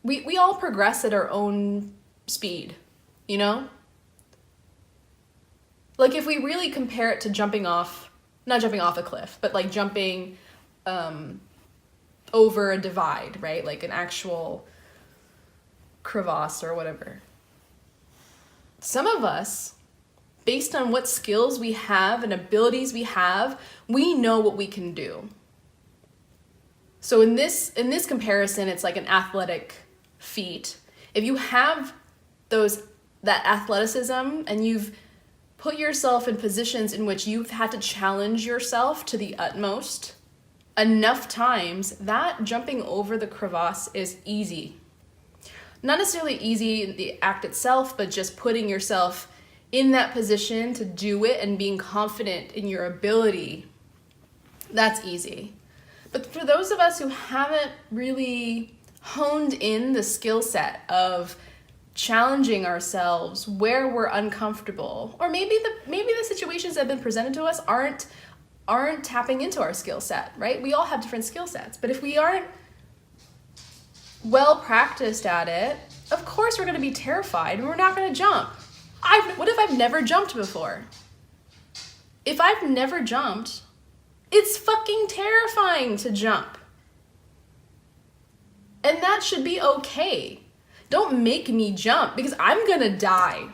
we all progress at our own speed, you know? Like if we really compare it to not jumping off a cliff, but like jumping over a divide, right? Like an actual crevasse or whatever. Some of us, based on what skills we have and abilities we have, we know what we can do. So in this comparison, it's like an athletic feat. If you have that athleticism and you've put yourself in positions in which you've had to challenge yourself to the utmost enough times, that jumping over the crevasse is easy. Not necessarily easy in the act itself, but just putting yourself in that position to do it and being confident in your ability, that's easy. But for those of us who haven't really honed in the skill set of challenging ourselves where we're uncomfortable, or maybe the situations that have been presented to us aren't tapping into our skill set, right? We all have different skill sets, but if we aren't well practiced at it, of course we're going to be terrified and we're not going to jump. What if I've never jumped before? If I've never jumped, it's fucking terrifying to jump. And that should be okay. Don't make me jump because I'm going to die.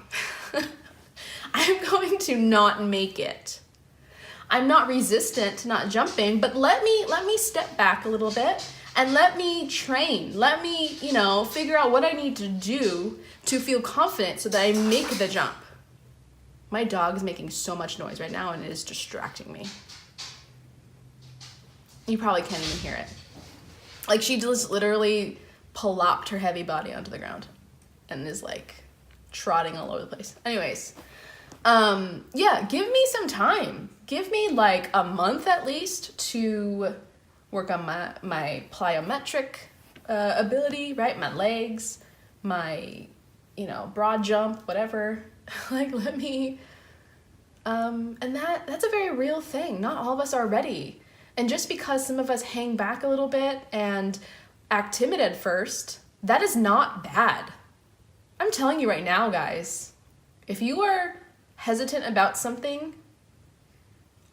I'm going to not make it. I'm not resistant to not jumping, but let me step back a little bit and let me train. Let me, figure out what I need to do to feel confident so that I make the jump. My dog is making so much noise right now and it is distracting me. You probably can't even hear it. Like she just literally plopped her heavy body onto the ground and is like trotting all over the place. Anyways, give me some time. Give me like a month at least to work on my plyometric ability, right? My legs, my, broad jump, whatever. Like let me, and that's a very real thing. Not all of us are ready. And just because some of us hang back a little bit and act timid at first, that is not bad. I'm telling you right now, guys, if you are hesitant about something,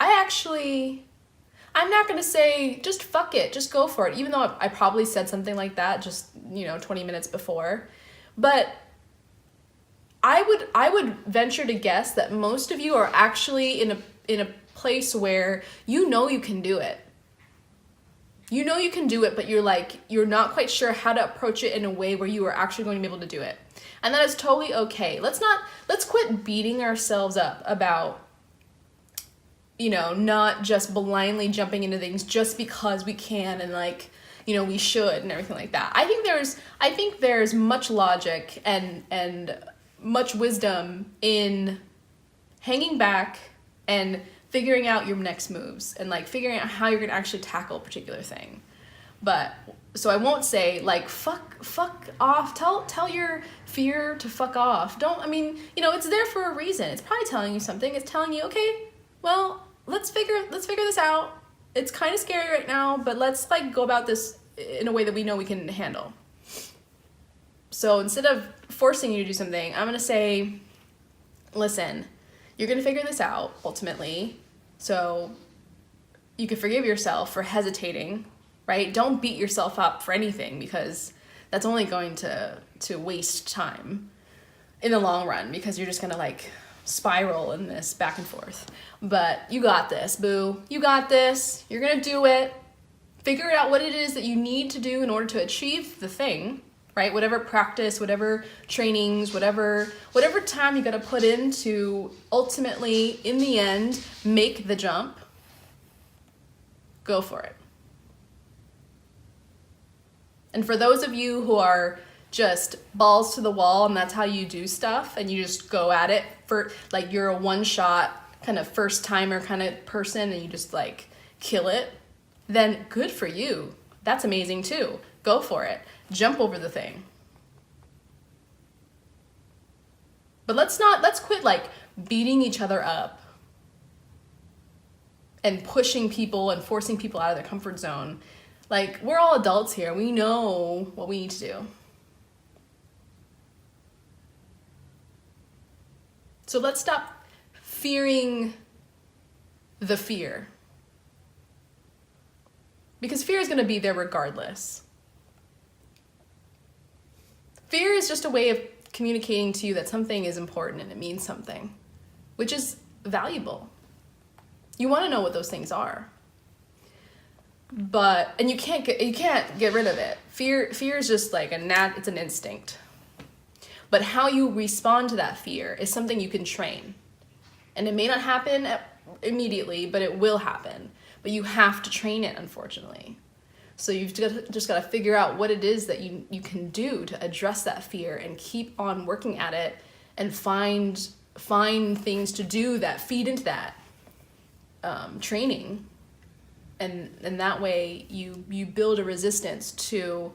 I'm not going to say just fuck it, just go for it, even though I probably said something like that just, 20 minutes before. But I would venture to guess that most of you are actually in a place where you can do it. You can do it, but you're not quite sure how to approach it in a way where you are actually going to be able to do it. And that is totally okay. Let's quit beating ourselves up about, not just blindly jumping into things just because we can and we should and everything like that. I think there's much logic and much wisdom in hanging back and figuring out your next moves and figuring out how you're gonna actually tackle a particular thing. But so I won't say fuck off. Tell your fear to fuck off. It's there for a reason. It's probably telling you something. It's telling you, okay, well, let's figure this out. It's kind of scary right now, but let's go about this in a way that we know we can handle. So instead of forcing you to do something, I'm gonna say, listen, you're gonna figure this out ultimately, so you can forgive yourself for hesitating, right? Don't beat yourself up for anything because that's only going to waste time in the long run because you're just gonna spiral in this back and forth. But you got this, boo. You got this. You're gonna do it. Figure out what it is that you need to do in order to achieve the thing, right? Whatever practice, whatever trainings, whatever time you got to put in to ultimately, in the end, make the jump, go for it. And for those of you who are just balls to the wall and that's how you do stuff and you just go at it for you're a one-shot kind of first-timer kind of person and you just kill it, then good for you. That's amazing too. Go for it. Jump over the thing. But let's quit beating each other up and pushing people and forcing people out of their comfort zone. We're all adults here. We know what we need to do. So let's stop fearing the fear. Because fear is going to be there regardless. Fear is just a way of communicating to you that something is important and it means something, which is valuable. You want to know what those things are. And you can't get rid of it. Fear is just like it's an instinct. But how you respond to that fear is something you can train. And it may not happen immediately, but it will happen. But you have to train it, unfortunately. So you've just got to figure out what it is that you can do to address that fear and keep on working at it and find things to do that feed into that training. And that way you build a resistance to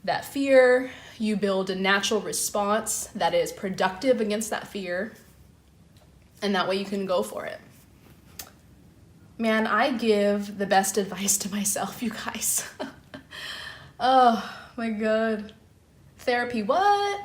that fear. You build a natural response that is productive against that fear. And that way you can go for it. Man, I give the best advice to myself, you guys. Oh my God. Therapy, what?